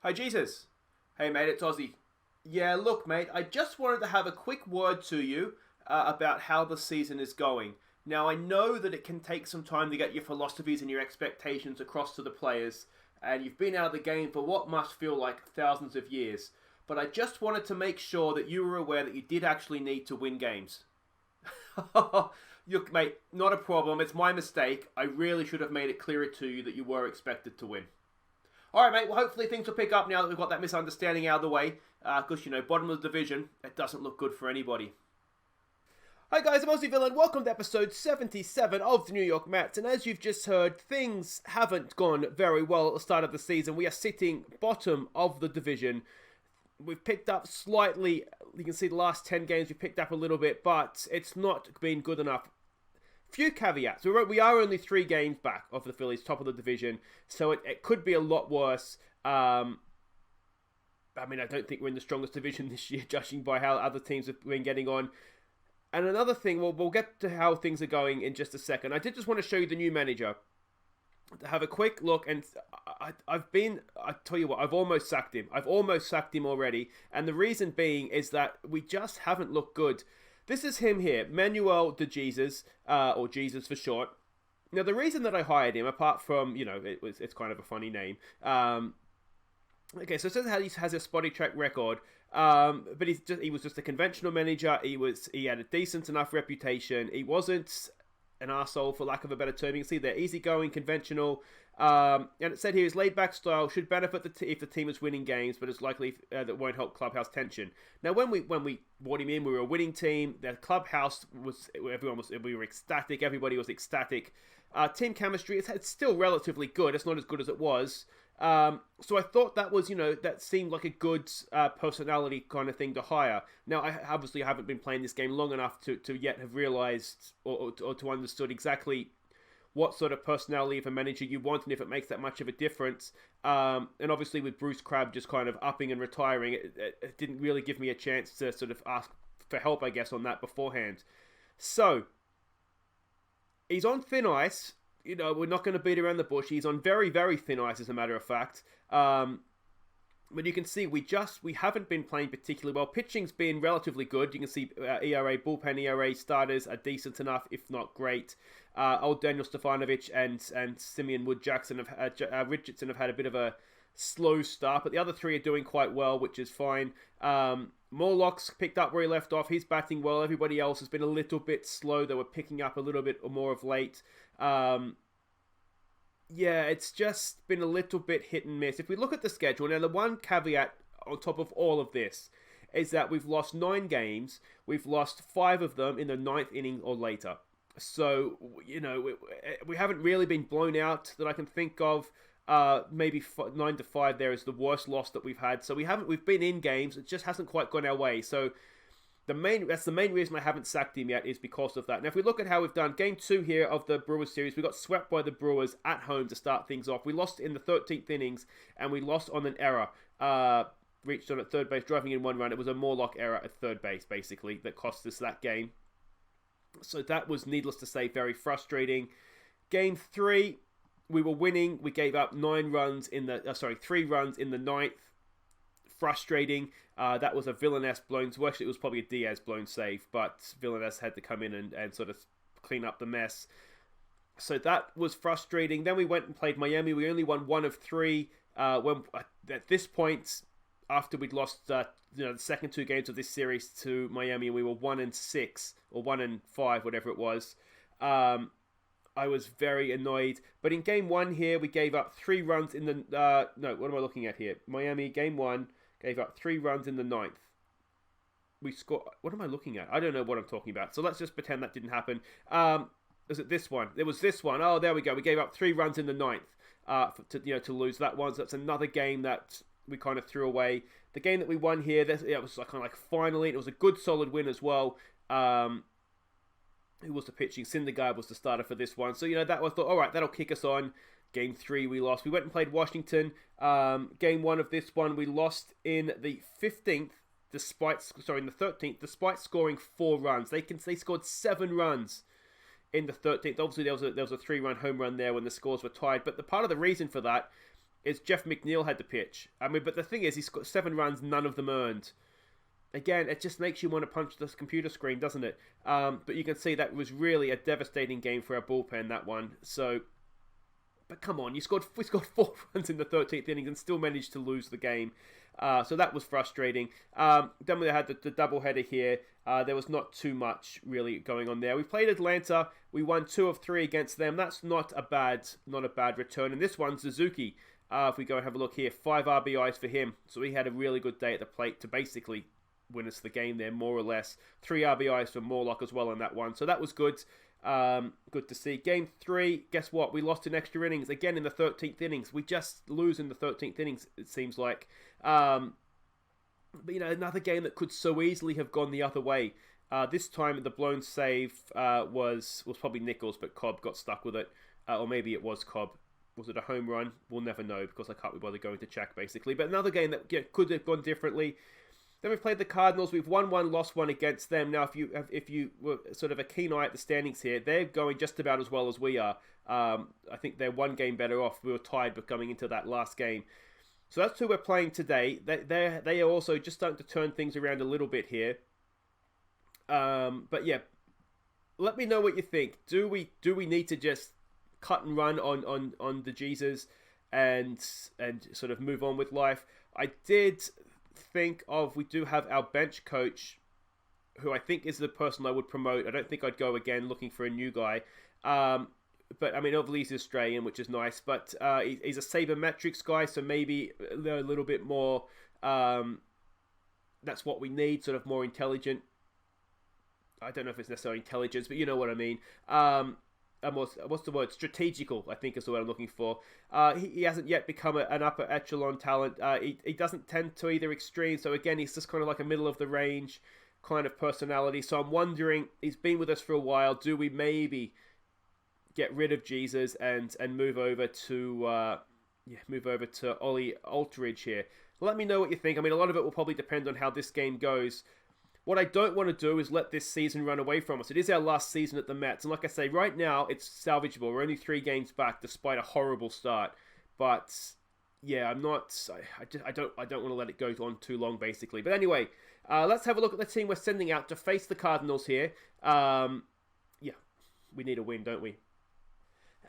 Hi, Jesus. Hey, mate, it's Aussie. Yeah, look, mate, I just wanted to have a quick word to you about how the season is going. Now, I know that it can take some time to get your philosophies and your expectations across to the players, and you've been out of the game for what must feel like thousands of years. But I just wanted to make sure that you were aware that you did actually need to win games. Look, mate, not a problem. It's my mistake. I really should have made it clearer to you that you were expected to win. Alright, mate, well, hopefully things will pick up now that we've got that misunderstanding out of the way. Because, bottom of the division, it doesn't look good for anybody. Hi guys, I'm Aussie Villain. Welcome to episode 77 of the New York Mets. And as you've just heard, things haven't gone very well at the start of the season. We are sitting bottom of the division. We've picked up slightly. You can see the last 10 games we've picked up a little bit, but it's not been good enough. Few caveats. We are only 3 games back of the Phillies, top of the division, so it could be a lot worse. I don't think we're in the strongest division this year, judging by how other teams have been getting on. And another thing, we'll get to how things are going in just a second. I did just want to show you the new manager. To have a quick look, and I tell you what, I've almost sacked him. I've almost sacked him already, and the reason being is that we just haven't looked good. This is him here, Manuel de Jesus, or Jesus for short. Now, the reason that I hired him, apart from, it's kind of a funny name. Okay, so it says how he has a spotty track record, but he was just a conventional manager. He had a decent enough reputation. He wasn't an arsehole, for lack of a better term. You can see they're easygoing, conventional, and it said here his laid-back style should benefit if the team is winning games, but it's likely that won't help clubhouse tension. Now, when we brought him in, we were a winning team. The clubhouse we were ecstatic. Everybody was ecstatic. Team chemistry, it's still relatively good. It's not as good as it was. So I thought that was, that seemed like a good personality kind of thing to hire. Now, I obviously haven't been playing this game long enough to yet have realized or to understood exactly what sort of personality of a manager you want and if it makes that much of a difference. And obviously with Bruce Crabb just kind of upping and retiring, it didn't really give me a chance to sort of ask for help, I guess, on that beforehand. So, he's on thin ice. We're not going to beat around the bush. He's on very, very thin ice, as a matter of fact. But you can see we haven't been playing particularly well. Pitching's been relatively good. You can see ERA, bullpen ERA starters are decent enough, if not great. Old Daniel Stefanovic and Simeon Wood Jackson Richardson have had a bit of a slow start, but the other 3 are doing quite well, which is fine. Morlock's picked up where he left off. He's batting well. Everybody else has been a little bit slow. They were picking up a little bit more of late. It's just been a little bit hit and miss. If we look at the schedule, now the one caveat on top of all of this is that we've lost 9 games. We've lost 5 of them in the 9th inning or later. So, we haven't really been blown out that I can think of. Maybe 9-5 there is the worst loss that we've had. So we've been in games. It just hasn't quite gone our way. So that's the main reason I haven't sacked him yet, is because of that. Now, if we look at how we've done, game 2 here of the Brewers series, we got swept by the Brewers at home to start things off. We lost in the 13th innings, and we lost on an error. Reached on at third base, driving in 1 run. It was a Morlock error at third base, basically, that cost us that game. So that was, needless to say, very frustrating. Game 3, we were winning. We gave up 3 runs in the 9th. Frustrating. That was a Villaness blown. Well, actually, it was probably a Diaz blown save, but Villaness had to come in and sort of clean up the mess. So that was frustrating. Then we went and played Miami. We only won 1 of 3. At this point, after we'd lost the second 2 games of this series to Miami, we were 1-6 or 1-5, whatever it was. I was very annoyed. But in game 1 here, we gave up 3 runs in the... what am I looking at here? Miami, game 1, gave up 3 runs in the 9th. We scored... What am I looking at? I don't know what I'm talking about. So let's just pretend that didn't happen. Was it this one? It was this one. Oh, there we go. We gave up 3 runs in the 9th to lose that one. So that's another game that we kind of threw away. The game that we won here, it was kind of like finally. It was a good, solid win as well. Who was the pitching? Syndergaard was the starter for this one. So, that was, all right, that'll kick us on. Game 3, we lost. We went and played Washington. Game 1 of this one, we lost in the 15th, in the 13th, despite scoring 4 runs. They scored 7 runs in the 13th. Obviously, there was a 3-run home run there when the scores were tied. But the part of the reason for that is Jeff McNeil had to pitch. I mean, but the thing is, he's got 7 runs, none of them earned. Again, it just makes you want to punch this computer screen, doesn't it? But you can see that was really a devastating game for our bullpen, that one. So, but come on, we scored 4 runs in the 13th inning and still managed to lose the game. So that was frustrating. Then we had the doubleheader here. There was not too much really going on there. We played Atlanta. We won 2 of 3 against them. That's not a bad return. And this one, Suzuki. If we go and have a look here, 5 RBIs for him. So he had a really good day at the plate to basically win us the game there, more or less. 3 RBIs for Morlock as well in that one. So that was good. Good to see. Game 3, guess what? We lost in extra innings again in the 13th innings. We just lose in the 13th innings, it seems like. But another game that could so easily have gone the other way. This time the blown save was probably Nichols, but Cobb got stuck with it, or maybe it was Cobb. Was it a home run? We'll never know because I can't be bothered going to check basically. But another game that could have gone differently. Then we've played the Cardinals. We've won 1, lost 1 against them. Now, if you were sort of a keen eye at the standings here, they're going just about as well as we are. I think they're 1 game better off. We were tied but coming into that last game. So that's who we're playing today. They are also just starting to turn things around a little bit here. But yeah, let me know what you think. Do we need to just cut and run on the Jesus and sort of move on with life? I did think we do have our bench coach, who I think is the person I would promote. I don't think I'd go again looking for a new guy. But I mean, obviously he's Australian, which is nice. But he's a sabermetrics guy, so maybe a little bit more. That's what we need, sort of more intelligent. I don't know if it's necessarily intelligence, but you know what I mean. What's the word? Strategical, I think is the word I'm looking for. He hasn't yet become an upper echelon talent. He doesn't tend to either extreme. So again, he's just kind of like a middle of the range kind of personality. So I'm wondering, he's been with us for a while. Do we maybe get rid of Jesus and move over to Ollie Alteridge here? Let me know what you think. I mean, a lot of it will probably depend on how this game goes. What I don't want to do is let this season run away from us. It is our last season at the Mets. And like I say, right now, it's salvageable. We're only 3 games back despite a horrible start. But, yeah, I don't want to let it go on too long, basically. But anyway, let's have a look at the team we're sending out to face the Cardinals here. Yeah, we need a win, don't we?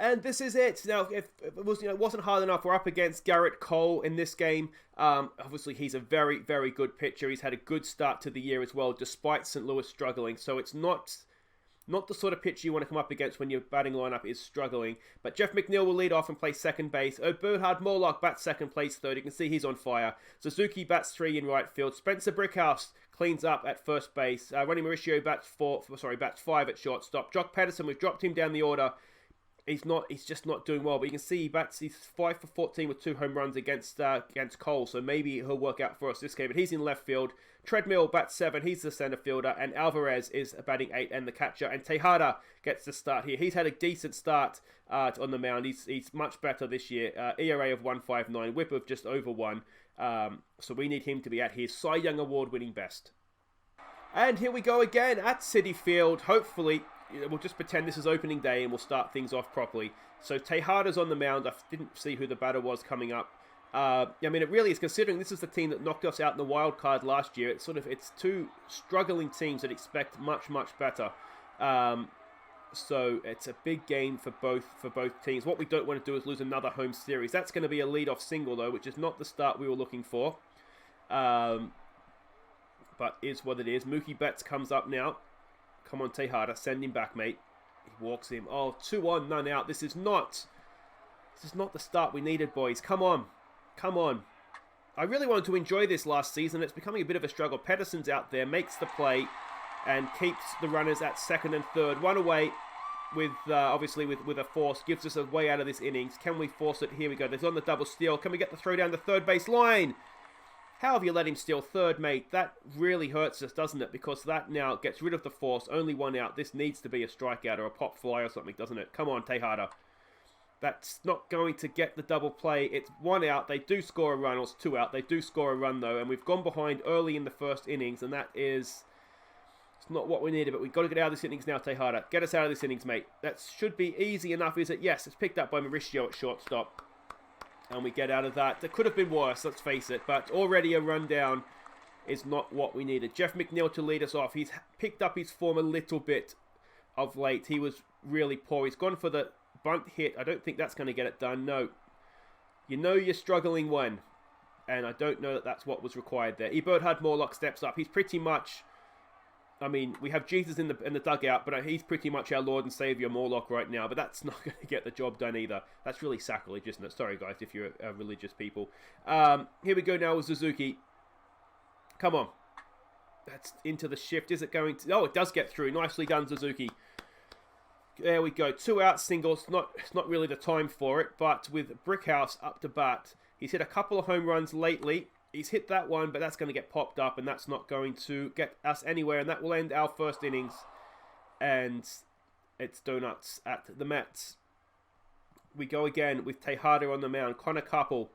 And this is it. Now, if it was, it wasn't hard enough, we're up against Garrett Cole in this game. Obviously, he's a very, very good pitcher. He's had a good start to the year as well, despite St. Louis struggling. So it's not the sort of pitcher you want to come up against when your batting lineup is struggling. But Jeff McNeil will lead off and play second base. Bernhard Morlock bats second, plays third. You can see he's on fire. Suzuki bats 3 in right field. Spencer Brickhouse cleans up at first base. Ronnie Mauricio bats 5 at shortstop. Jock Pederson, we've dropped him down the order. He's just not doing well, but you can see he's 5 for 14 with 2 home runs against Cole, so maybe he'll work out for us this game. But he's in left field. Treadmill bats 7, he's the center fielder, and Alvarez is batting 8 and the catcher. And Tejada gets the start here. He's had a decent start on the mound. He's much better this year. ERA of 1.59, WHIP of just over 1. So we need him to be at his Cy Young Award winning best. And here we go again at Citi Field. Hopefully, we'll just pretend this is opening day and we'll start things off properly. So Tejada's on the mound. I didn't see who the batter was coming up. I mean, it really is, considering this is the team that knocked us out in the wild card last year. It's 2 struggling teams that expect much, much better. So it's a big game for both teams. What we don't want to do is lose another home series. That's going to be a leadoff single though, which is not the start we were looking for. But is what it is. Mookie Betts comes up now. Come on, Tejada, send him back, mate. He walks him. Oh, 2 on, none out. This is not the start we needed, boys. Come on. I really wanted to enjoy this last season. It's becoming a bit of a struggle. Pedersen's out there, makes the play, and keeps the runners at second and third. 1 away with, obviously, with a force. Gives us a way out of this innings. Can we force it? Here we go. There's on the double steal. Can we get the throw down the third base line? How have you let him steal third, mate? That really hurts us, doesn't it? Because that now gets rid of the force. Only 1 out. This needs to be a strikeout or a pop fly or something, doesn't it? Come on, Tejada. That's not going to get the double play. It's 1 out. They do score a run, or it's 2 out. They do score a run, though. And we've gone behind early in the first innings, and that is... It's not what we needed, but we've got to get out of this innings now, Tejada. Get us out of this innings, mate. That should be easy enough, is it? Yes, it's picked up by Mauricio at shortstop. And we get out of that. That could have been worse, let's face it. But already a rundown is not what we needed. Jeff McNeil to lead us off. He's picked up his form a little bit of late. He was really poor. He's gone for the bunt hit. I don't think that's going to get it done. No. You know you're struggling when. And I don't know that that's what was required there. Eberhard Morlock steps up. He's pretty much... I mean, we have Jesus in the dugout, but he's pretty much our Lord and Savior Morlock right now. But that's not going to get the job done either. That's really sacrilege, isn't it? Sorry, guys, if you're religious people. Here we go now with Suzuki. Come on. That's into the shift. Is it going to... Oh, it does get through. Nicely done, Suzuki. There we go. 2 out singles. It's not really the time for it, but with Brickhouse up to bat, he's hit a couple of home runs lately. He's hit that one, but that's going to get popped up, and that's not going to get us anywhere, and that will end our first innings. And it's donuts at the Mets. We go again with Tejada on the mound. Connor Couple.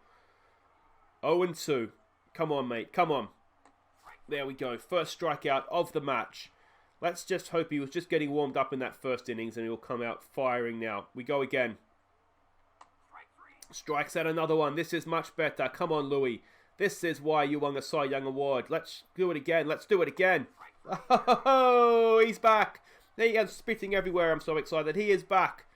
0-2. Come on, mate. Come on. There we go. First strikeout of the match. Let's just hope he was just getting warmed up in that first innings, and he'll come out firing now. We go again. Strikes out another one. This is much better. Come on, Louis. This is why you won the Cy Young Award. Let's do it again. Let's do it again. Oh, he's back. He is spitting everywhere. I'm so excited. He is back.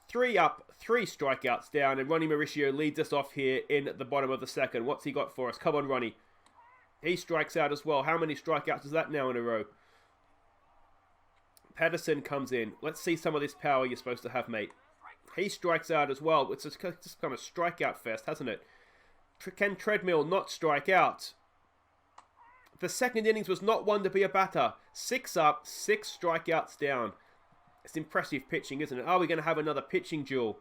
3 up, 3 strikeouts down, and Ronnie Mauricio leads us off here in the bottom of the second. What's he got for us? Come on, Ronnie. He strikes out as well. How many strikeouts is that now in a row? Pedersen comes in. Let's see some of this power you're supposed to have, mate. He strikes out as well. It's just become a strikeout fest, hasn't it? Can Treadmill not strike out? The second innings was not one to be a batter. 6 up, 6 strikeouts down. It's impressive pitching, isn't it? Are we going to have another pitching duel?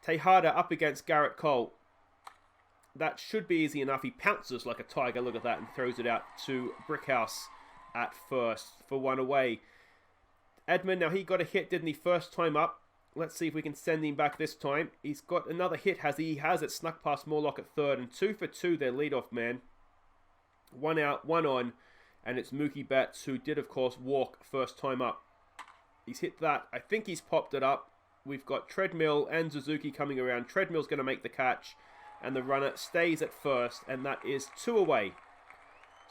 Tejada up against Garrett Cole. That should be easy enough. He pounces like a tiger. Look at that, and throws it out to Brickhouse at first for 1 away. Edmund, now he got a hit, didn't he, first time up? Let's see if we can send him back this time. He's got another hit, has he? He has it. Snuck past Morlock at third. And 2 for 2, their leadoff man. 1 out, 1 on. And it's Mookie Betts, who did, of course, walk first time up. He's hit that. I think he's popped it up. We've got Treadmill and Suzuki coming around. Treadmill's going to make the catch. And the runner stays at first. And that is 2 away.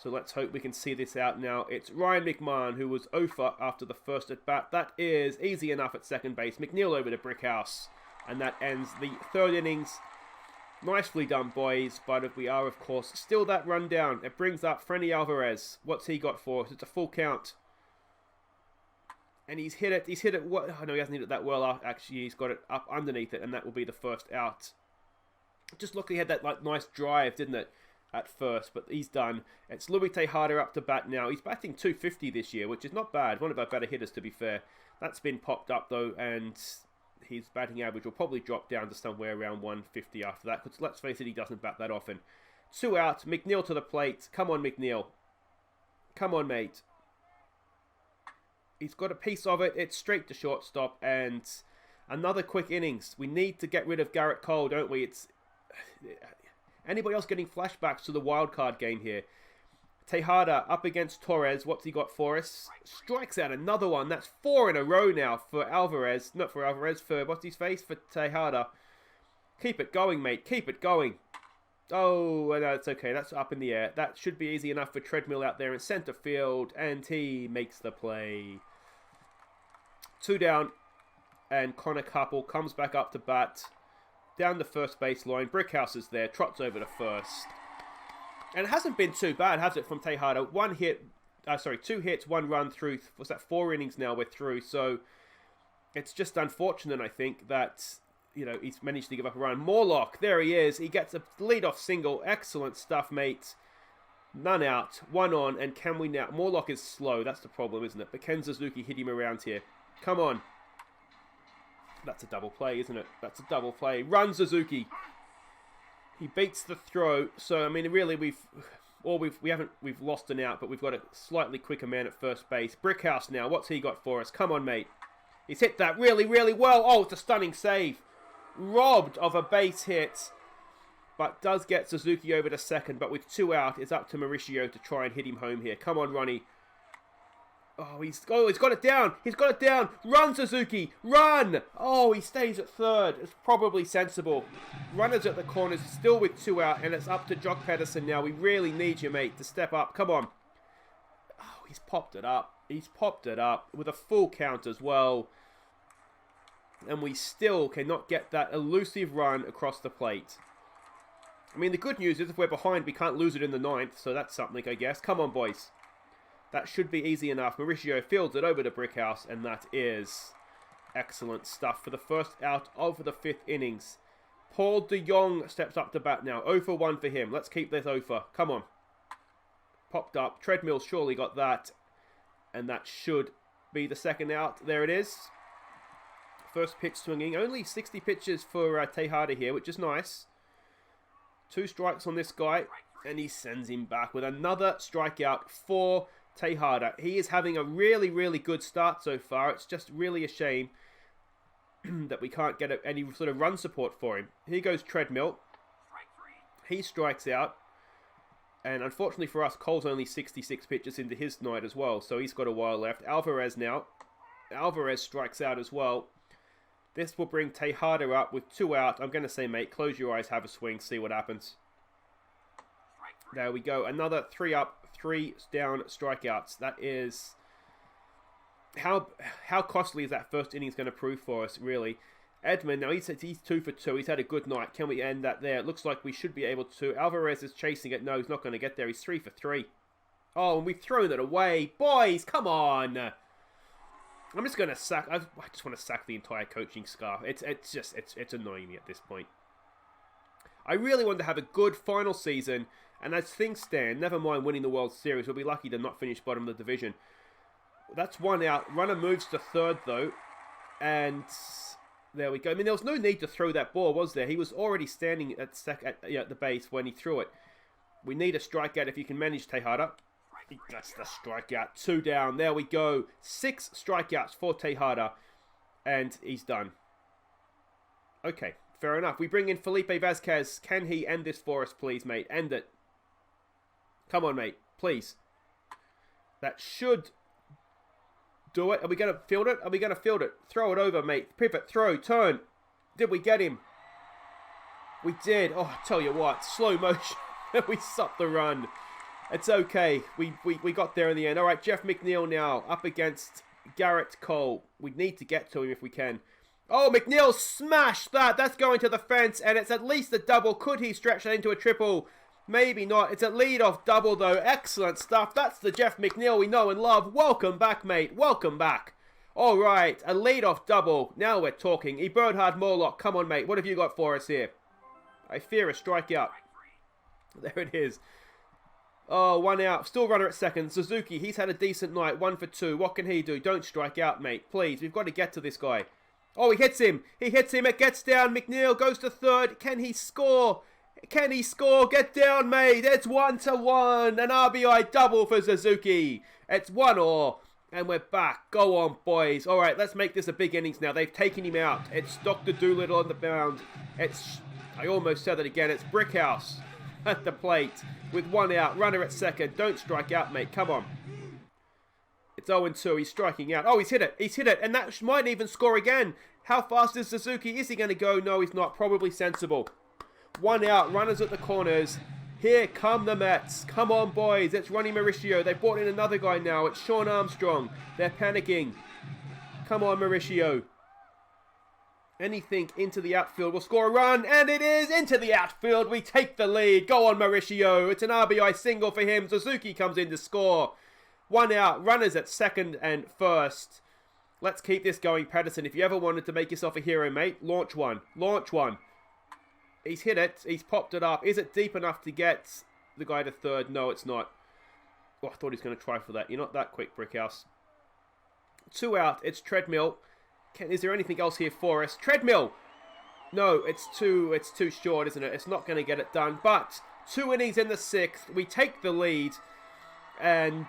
So let's hope we can see this out now. It's Ryan McMahon, who was 0 for after the first at bat. That is easy enough at second base. McNeil over to Brickhouse. And that ends the third innings. Nicely done, boys. But we are, of course, still that run down. It brings up Frenny Alvarez. What's he got for us? It's a full count. And he's hit it. He's hit it. Oh, no, he hasn't hit it that well. Actually, he's got it up underneath it. And that will be the first out. Just look, he had that nice drive, didn't it? At first, but he's done. It's Luis Tejada up to bat now. He's batting .250 this year, which is not bad. One of our better hitters, to be fair. That's been popped up, though, and his batting average will probably drop down to somewhere around 150 after that, because let's face it, he doesn't bat that often. 2 out. McNeil to the plate. Come on, McNeil. Come on, mate. He's got a piece of it. It's straight to shortstop, and another quick innings. We need to get rid of Garrett Cole, don't we? It's... Anybody else getting flashbacks to the wild card game here? Tejada up against Torres. What's he got for us? Strikes out another one. That's 4 in a row now for Alvarez. Not for Alvarez, for what's his face? For Tejada. Keep it going, mate. Keep it going. Oh, no, it's okay. That's up in the air. That should be easy enough for Treadmill out there in center field. And he makes the play. 2 down. And Connor Couple comes back up to bat. Down the first baseline. Brickhouse is there. Trots over to first. And it hasn't been too bad, has it, from Tejada? 2 hits, 1 run through. Was that 4 innings now we're through? So it's just unfortunate, I think, that, you know, he's managed to give up a run. Morlock, there he is. He gets a leadoff single. Excellent stuff, mate. None out. 1 on. And can we now... Morlock is slow. That's the problem, isn't it? But can Suzuki hit him around here? Come on. That's a double play, isn't it? That's a double play. Run, Suzuki. He beats the throw. So, I mean, really, we've lost an out, but we've got a slightly quicker man at first base. Brickhouse now. What's he got for us? Come on, mate. He's hit that really, really well. Oh, it's a stunning save. Robbed of a base hit, but does get Suzuki over to second. But with 2 out, it's up to Mauricio to try and hit him home here. Come on, Ronnie. He's got it down. He's got it down. Run, Suzuki. Run. Oh, he stays at third. It's probably sensible. Runners at the corners, still with 2 out, and it's up to Jock Pedersen now. We really need you, mate, to step up. Come on. Oh, he's popped it up. He's popped it up with a full count as well. And we still cannot get that elusive run across the plate. I mean, the good news is if we're behind, we can't lose it in the 9th, so that's something, I guess. Come on, boys. That should be easy enough. Mauricio fields it over to Brickhouse, and that is excellent stuff for the first out of the 5th innings. Paul de Jong steps up to bat now. 0 for 1 for him. Let's keep this 0 for. Come on. Popped up. Treadmill surely got that. And that should be the second out. There it is. First pitch swinging. Only 60 pitches for Tejada here, which is nice. 2 strikes on this guy. And he sends him back with another strikeout for Tejada. He is having a really, really good start so far. It's just really a shame that we can't get any sort of run support for him. Here goes Treadmill. He strikes out. And unfortunately for us, Cole's only 66 pitches into his night as well. So he's got a while left. Alvarez now. Alvarez strikes out as well. This will bring Tejada up with 2 out. I'm going to say, mate, close your eyes, have a swing, see what happens. There we go. Another 3 up, 3 down strikeouts. That is... How costly is that first innings going to prove for us, really? Edmund, now he's 2 for 2. He's had a good night. Can we end that there? It looks like we should be able to. Alvarez is chasing it. No, he's not going to get there. He's 3 for 3. Oh, and we've thrown it away. Boys, come on. I'm just going to sack... I just want to sack the entire coaching staff. It's annoying me at this point. I really want to have a good final season. And as things stand, never mind winning the World Series, we'll be lucky to not finish bottom of the division. That's 1 out. Runner moves to third, though. And there we go. I mean, there was no need to throw that ball, was there? He was already standing at the base when he threw it. We need a strikeout if you can manage Tejada. That's the strikeout. 2 down. There we go. 6 strikeouts for Tejada. And he's done. Okay, fair enough. We bring in Felipe Vasquez. Can he end this for us, please, mate? End it. Come on, mate. Please. That should do it. Are we going to field it? Are we going to field it? Throw it over, mate. Pivot, throw, turn. Did we get him? We did. Oh, I tell you what. Slow motion. We stopped the run. It's okay. We got there in the end. All right, Jeff McNeil now up against Garrett Cole. We need to get to him if we can. Oh, McNeil smashed that. That's going to the fence, and it's at least a double. Could he stretch that into a triple? Maybe not. It's a lead-off double, though. Excellent stuff. That's the Jeff McNeil we know and love. Welcome back, mate. Welcome back. All right, a lead-off double. Now we're talking. Eberhard Morlock, come on, mate. What have you got for us here? I fear a strikeout. There it is. Oh, 1 out. Still runner at second. Suzuki, he's had a decent night. 1 for 2. What can he do? Don't strike out, mate. Please, we've got to get to this guy. Oh, he hits him. He hits him. It gets down. McNeil goes to third. Can he score? Can he score? Get down, mate. It's 1-1. An RBI double for Suzuki. It's 1-1. And we're back. Go on, boys. All right, let's make this a big innings now. They've taken him out. It's Dr. Doolittle on the mound. I almost said it again. It's Brickhouse at the plate with 1 out. Runner at second. Don't strike out, mate. Come on. It's 0-2. He's striking out. Oh, he's hit it. He's hit it. And that might even score again. How fast is Suzuki? Is he going to go? No, he's not. Probably sensible. 1 out. Runners at the corners. Here come the Mets. Come on, boys. It's Ronnie Mauricio. They brought in another guy now. It's Sean Armstrong. They're panicking. Come on, Mauricio. Anything into the outfield will score a run. And it is into the outfield. We take the lead. Go on, Mauricio. It's an RBI single for him. Suzuki comes in to score. 1 out. Runners at second and first. Let's keep this going, Patterson. If you ever wanted to make yourself a hero, mate, launch one. Launch one. He's hit it. He's popped it up. Is it deep enough to get the guy to third? No, it's not. Oh, I thought he was going to try for that. You're not that quick, Brickhouse. 2 out. It's Treadmill. Is there anything else here for us? Treadmill! No, it's too short, isn't it? It's not going to get it done. But 2 innings in the 6th. We take the lead. And...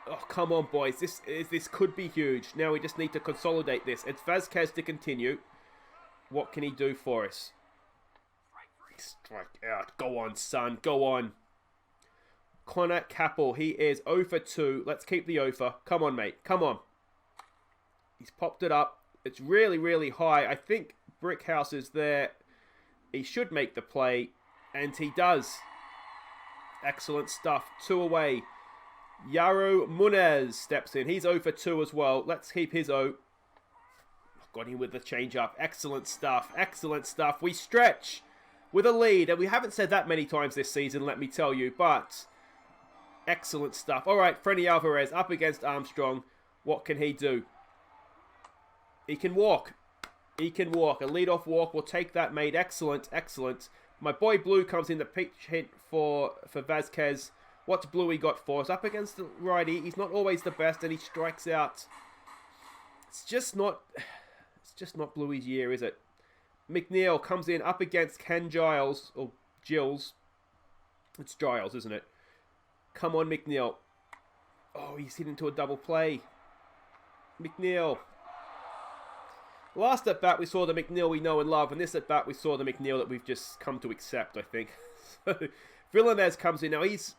oh, come on, boys. This could be huge. Now we just need to consolidate this. It's Vasquez to continue. What can he do for us? Strike out. Go on, son. Go on. Connor Capel. He is 0 for 2. Let's keep the 0 for. Come on, mate. Come on. He's popped it up. It's really, really high. I think Brickhouse is there. He should make the play. And he does. Excellent stuff. 2 away. Yaro Munez steps in. He's 0 for 2 as well. Let's keep his 0. Got him with the change-up. Excellent stuff. Excellent stuff. We stretch with a lead. And we haven't said that many times this season, let me tell you. But excellent stuff. All right, Freddy Alvarez up against Armstrong. What can he do? He can walk. He can walk. A lead-off walk. We'll take that, mate. Excellent. Excellent. My boy Blue comes in the pitch hit for Vasquez. What's Bluey got for us? Up against the righty. He's not always the best, and he strikes out. It's just not Bluey's year, is it? McNeil comes in up against Ken Giles. Or Gilles. It's Giles, isn't it? Come on, McNeil. Oh, he's hit into a double play. McNeil. Last at bat, we saw the McNeil we know and love. And this at bat, we saw the McNeil that we've just come to accept, I think. So, Villanez comes in. Now, he's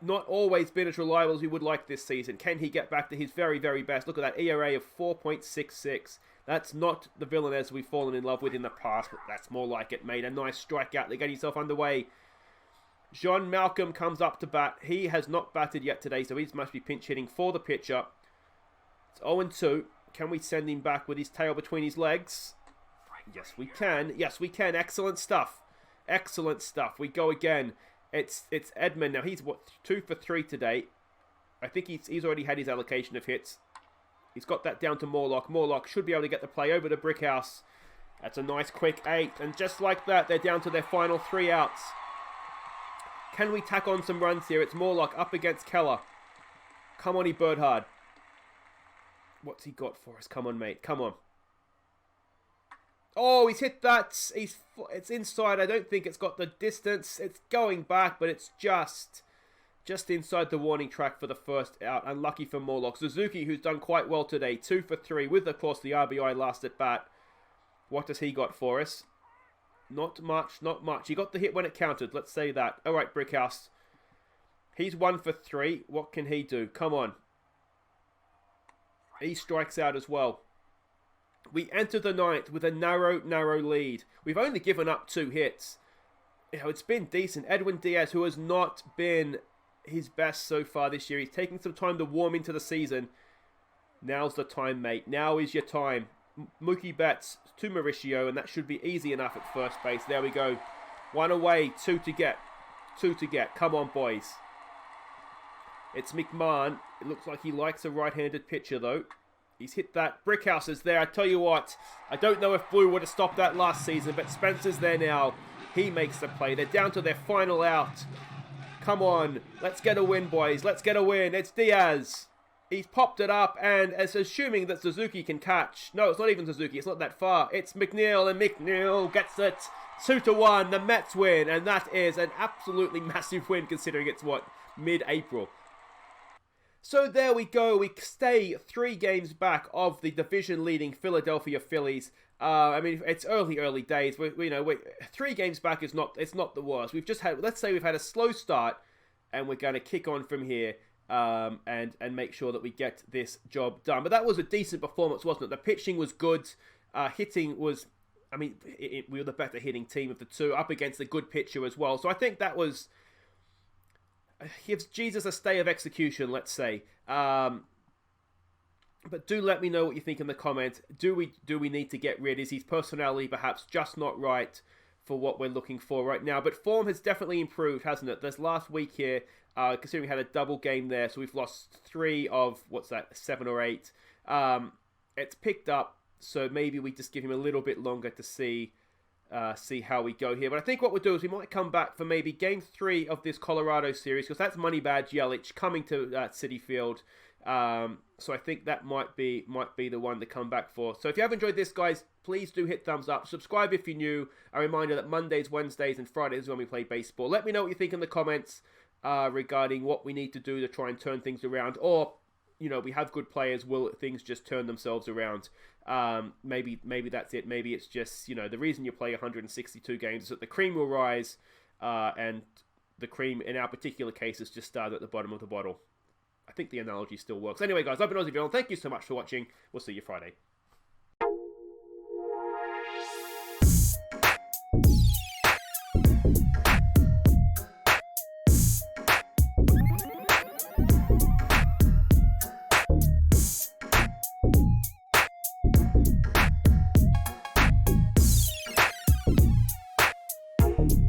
not always been as reliable as we would like this season. Can he get back to his very, very best? Look at that ERA of 4.66. That's not the Villanez we've fallen in love with in the past, but that's more like it, mate. A nice strikeout to get himself underway. John Malcolm comes up to bat. He has not batted yet today, so he must be pinch hitting for the pitcher. It's 0-2. Can we send him back with his tail between his legs? Yes, we can. Yes, we can. Excellent stuff. Excellent stuff. We go again. It's Edmund. Now, he's, 2 for 3 today. I think he's already had his allocation of hits. He's got that down to Morlock. Morlock should be able to get the play over to Brickhouse. That's a nice quick 8. And just like that, they're down to their final 3 outs. Can we tack on some runs here? It's Morlock up against Keller. Come on, Birdhard. What's he got for us? Come on, mate. Come on. Oh, he's hit that. It's inside. I don't think it's got the distance. It's going back, but it's just inside the warning track for the first out. Unlucky for Morlock. Suzuki, who's done quite well today. 2 for 3 with, of course, the RBI last at bat. What has he got for us? Not much, not much. He got the hit when it counted. Let's say that. All right, Brickhouse. He's 1 for 3. What can he do? Come on. He strikes out as well. We enter the 9th with a narrow lead. We've only given up 2 hits. You know, it's been decent. Edwin Diaz, who has not been his best so far this year. He's taking some time to warm into the season. Now's the time, mate. Now is your time. Mookie Betts to Mauricio, and that should be easy enough at first base. There we go. 1 away, 2 to get. 2 to get. Come on, boys. It's McMahon. It looks like he likes a right-handed pitcher, though. He's hit that. Brickhouse is there. I tell you what, I don't know if Blue would have stopped that last season, but Spencer's there now. He makes the play. They're down to their final out. Come on. Let's get a win, boys. Let's get a win. It's Diaz. He's popped it up, and it's assuming that Suzuki can catch. No, it's not even Suzuki. It's not that far. It's McNeil, and McNeil gets it. 2-1. The Mets win, and that is an absolutely massive win considering it's, mid-April. So there we go. We stay 3 games back of the division-leading Philadelphia Phillies. I mean, it's early days. 3 games back is not. It's not the worst. We've just had. Let's say we've had a slow start, and we're going to kick on from here. And make sure that we get this job done. But that was a decent performance, wasn't it? The pitching was good. Hitting was. I mean, we were the better hitting team of the 2, up against a good pitcher as well. So I think that was. Gives Jesus a stay of execution, let's say. But do let me know what you think in the comments. Do we need to get rid? Is his personality perhaps just not right for what we're looking for right now? But form has definitely improved, hasn't it? This last week here, considering we had a double game there, so we've lost 3 of, 7 or 8. It's picked up, so maybe we just give him a little bit longer to see how we go here. But I think what we'll do is we might come back for maybe Game 3 of this Colorado series, because that's Money Badge Yelich coming to Citi Field. So I think that might be the one to come back for. So if you have enjoyed this, guys, please do hit thumbs up. Subscribe if you're new. A reminder that Mondays, Wednesdays, and Fridays is when we play baseball. Let me know what you think in the comments regarding what we need to do to try and turn things around. Or, we have good players. Will things just turn themselves around? Maybe that's it. Maybe it's just, the reason you play 162 games is that the cream will rise and the cream, in our particular case, has just started at the bottom of the bottle. I think the analogy still works. Anyway, guys, I've been Aussie Villain. Thank you so much for watching. We'll see you Friday.